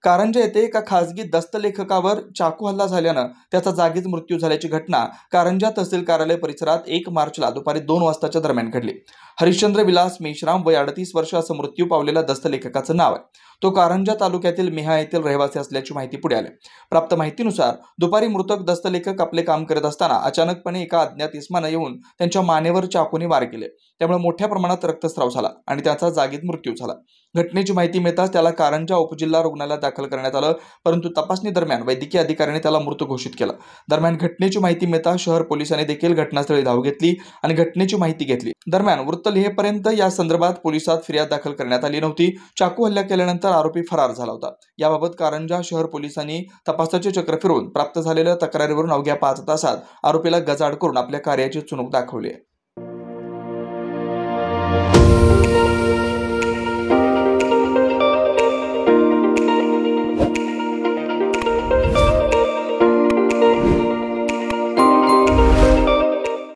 कारंजा येथे एका खासगी दस्तलेखकावर चाकू हल्ला झाल्यानं त्याचा जागीच मृत्यू झाल्याची घटना कारंजा तहसील कार्यालय परिसरात 1 मार्चला दुपारी 2 वाजताच्या दरम्यान घडली। हरिश्चंद्र विलास मेश्राम वय 38 वर्ष असं मृत्यू पावलेल्या दस्तलेखकाचं नाव आहे। तो कारंजा तालुक्यातील मेहा येथील रहिवासी असल्याची माहिती पुढे आली। प्राप्त माहितीनुसार दुपारी मृतक दस्तलेखक आपले काम करत असताना अचानकपणे एका अज्ञात इसमानं येऊन त्यांच्या मानेवर चाकूने वार केले। त्यामुळे मोठ्या प्रमाणात रक्तस्राव झाला आणि त्याचा जागीच मृत्यू झाला। घटनेची माहिती मिळताच त्याला कारंजा उपजिल्हा रुग्णालयात दाखल करण्यात आलं, परंतु तपासणी दरम्यान वैद्यकीय अधिकाऱ्याने त्याला मृत घोषित केलं। दरम्यान घटनेची माहिती मिळताच शहर पोलिसांनी देखील घटनास्थळी धाव घेतली आणि घटनेची माहिती घेतली। दरम्यान वृत्त लिहेपर्यंत या संदर्भात पोलिसात फिर्याद दाखल करण्यात आली नव्हती। चाकू हल्ला केल्यानंतर आरोपी फरार झाला होता। याबाबत कारंजा शहर पोलिसांनी तपासाचे चक्र फिरवून प्राप्त झालेल्या तक्रारीवरून अवघ्या 5 तासात आरोपीला गजाआड करून आपल्या कार्याची चुणूक दाखवली आहे।